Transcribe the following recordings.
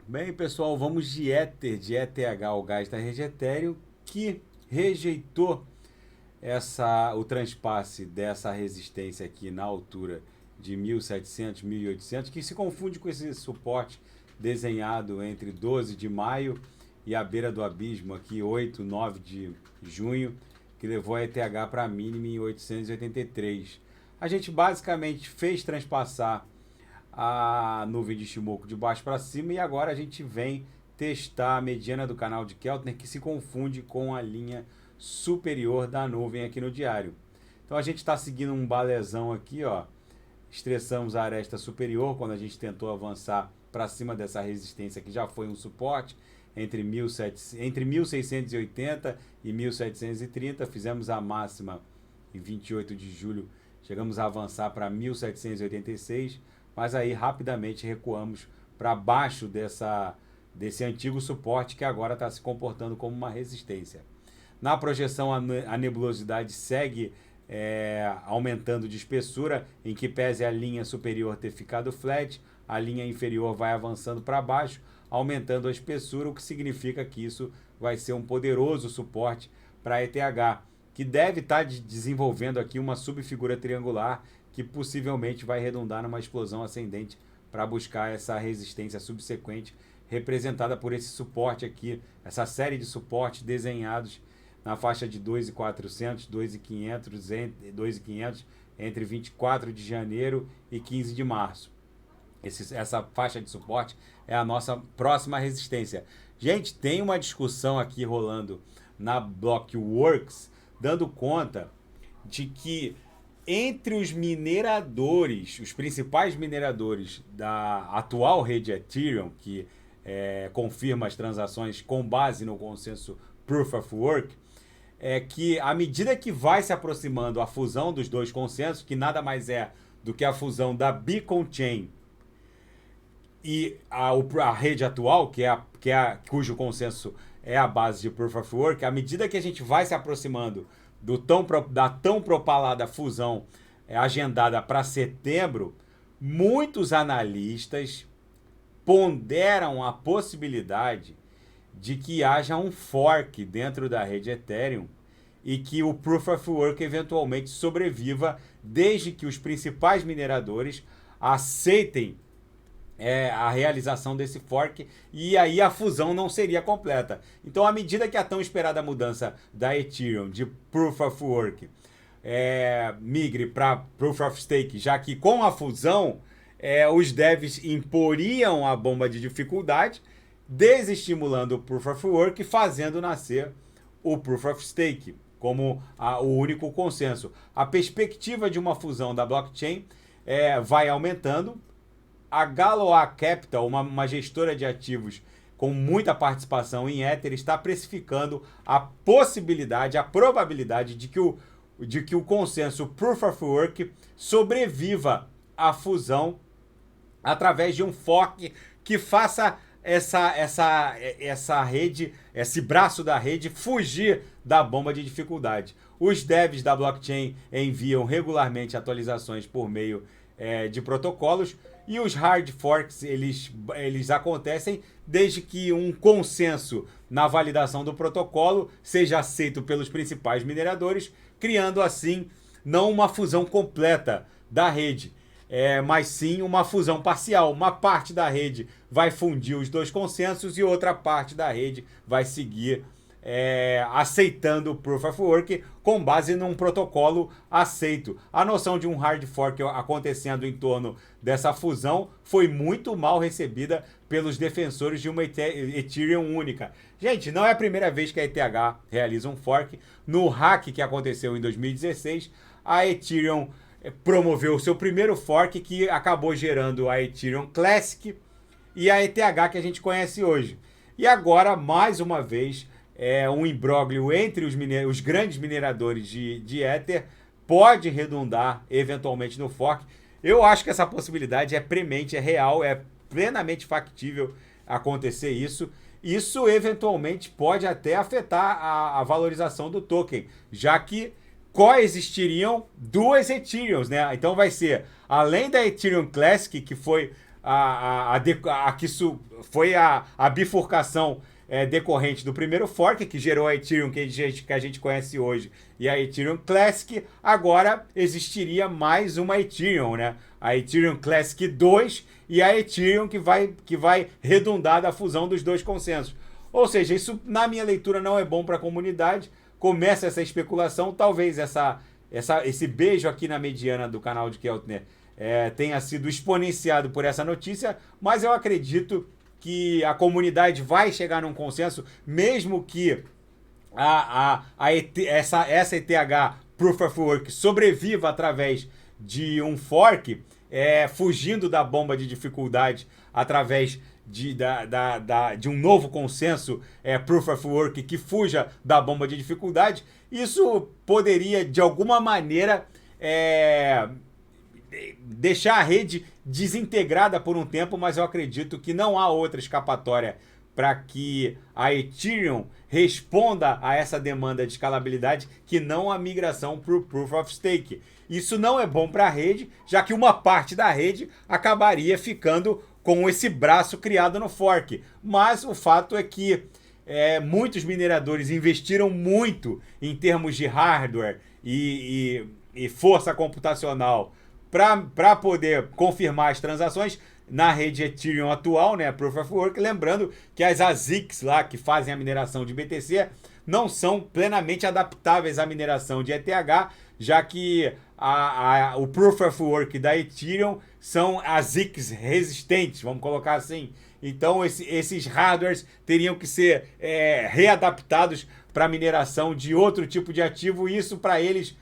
Bem, pessoal, vamos de Ether, de ETH, o gás da rede Ethereum, que rejeitou o transpasse dessa resistência aqui na altura de 1.700, 1.800, que se confunde com esse suporte desenhado entre 12 de maio e a beira do abismo aqui, 8, 9 de junho, que levou a ETH para a mínima em 883. A gente basicamente fez transpassar a nuvem de Shimoku de baixo para cima e agora a gente vem testar a mediana do canal de Keltner, que se confunde com a linha superior da nuvem aqui no diário. Então a gente está seguindo um balezão aqui, ó. Estressamos a aresta superior quando a gente tentou avançar para cima dessa resistência que já foi um suporte entre 1.680 e 1.730. Fizemos a máxima em 28 de julho, chegamos a avançar para 1.786, mas aí rapidamente recuamos para baixo desse antigo suporte que agora está se comportando como uma resistência. Na projeção, a nebulosidade segue aumentando de espessura, em que pese a linha superior ter ficado flat, a linha inferior vai avançando para baixo, aumentando a espessura, o que significa que isso vai ser um poderoso suporte para a ETH, que deve estar desenvolvendo aqui uma subfigura triangular que possivelmente vai redundar numa explosão ascendente para buscar essa resistência subsequente representada por esse suporte aqui, essa série de suportes desenhados na faixa de 2.400, 2.500 entre 24 de janeiro e 15 de março. Essa faixa de suporte é a nossa próxima resistência. Gente, tem uma discussão aqui rolando na Blockworks, dando conta de que entre os mineradores, os principais mineradores da atual rede Ethereum, que confirma as transações com base no consenso Proof of Work, é que à medida que vai se aproximando a fusão dos dois consensos, que nada mais é do que a fusão da Beacon Chain e a rede atual, cujo consenso é a base de Proof of Work, à medida que a gente vai se aproximando da tão propalada fusão agendada para setembro, muitos analistas ponderam a possibilidade de que haja um fork dentro da rede Ethereum e que o Proof of Work eventualmente sobreviva, desde que os principais mineradores aceitem a realização desse fork, e aí a fusão não seria completa. Então, à medida que a tão esperada mudança da Ethereum de Proof of Work migre para Proof of Stake, já que com a fusão os devs imporiam a bomba de dificuldade, desestimulando o Proof of Work, fazendo nascer o Proof of Stake como o único consenso. A perspectiva de uma fusão da blockchain vai aumentando. A Galois Capital, uma gestora de ativos com muita participação em Ether, está precificando a possibilidade, a probabilidade de que o consenso Proof of Work sobreviva à fusão através de um fork que faça essa rede, esse braço da rede, fugir da bomba de dificuldade. Os devs da blockchain enviam regularmente atualizações por meio de protocolos, e os hard forks eles acontecem desde que um consenso na validação do protocolo seja aceito pelos principais mineradores, criando assim não uma fusão completa da rede, mas sim uma fusão parcial. Uma parte da rede vai fundir os dois consensos e outra parte da rede vai seguir aceitando o Proof of Work com base num protocolo aceito. A noção de um hard fork acontecendo em torno dessa fusão foi muito mal recebida pelos defensores de uma Ethereum única. Gente, não é a primeira vez que a ETH realiza um fork. No hack que aconteceu em 2016, a Ethereum promoveu o seu primeiro fork, que acabou gerando a Ethereum Classic e a ETH que a gente conhece hoje. E agora, mais uma vez, um imbróglio entre os grandes mineradores de Ether pode redundar eventualmente no fork. Eu acho que essa possibilidade é premente, é real, é plenamente factível acontecer isso. Isso eventualmente pode até afetar a valorização do token, já que coexistiriam duas Ethereums, né? Então vai ser, além da Ethereum Classic, que foi que isso foi a bifurcação decorrente do primeiro fork, que gerou a Ethereum que a gente conhece hoje, e a Ethereum Classic. Agora existiria mais uma Ethereum, né? A Ethereum Classic 2 e a Ethereum que vai redundar da fusão dos dois consensos. Ou seja, isso na minha leitura não é bom para a comunidade. Começa essa especulação, talvez esse beijo aqui na mediana do canal de Keltner tenha sido exponenciado por essa notícia, mas eu acredito que a comunidade vai chegar num consenso, mesmo que essa ETH Proof of Work sobreviva através de um fork, fugindo da bomba de dificuldade através de um novo consenso Proof of Work que fuja da bomba de dificuldade. Isso poderia, de alguma maneira, deixar a rede desintegrada por um tempo, mas eu acredito que não há outra escapatória para que a Ethereum responda a essa demanda de escalabilidade que não a migração para o Proof of Stake. Isso não é bom para a rede, já que uma parte da rede acabaria ficando com esse braço criado no fork. Mas o fato é que muitos mineradores investiram muito em termos de hardware e força computacional para poder confirmar as transações na rede Ethereum atual, né, Proof of Work. Lembrando que as ASICs lá que fazem a mineração de BTC não são plenamente adaptáveis à mineração de ETH, já que o Proof of Work da Ethereum são ASICs resistentes, vamos colocar assim. Então esses hardwares teriam que ser readaptados para mineração de outro tipo de ativo, e isso para eles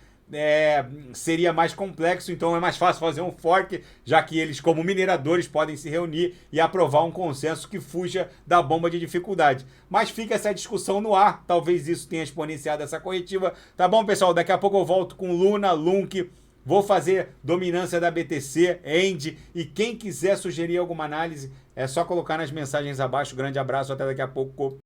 seria mais complexo. Então é mais fácil fazer um fork, já que eles, como mineradores, podem se reunir e aprovar um consenso que fuja da bomba de dificuldade. Mas fica essa discussão no ar, talvez isso tenha exponenciado essa corretiva. Tá bom, pessoal? Daqui a pouco eu volto com Luna, Lunk, vou fazer dominância da BTC, End, e quem quiser sugerir alguma análise, é só colocar nas mensagens abaixo. Grande abraço, até daqui a pouco.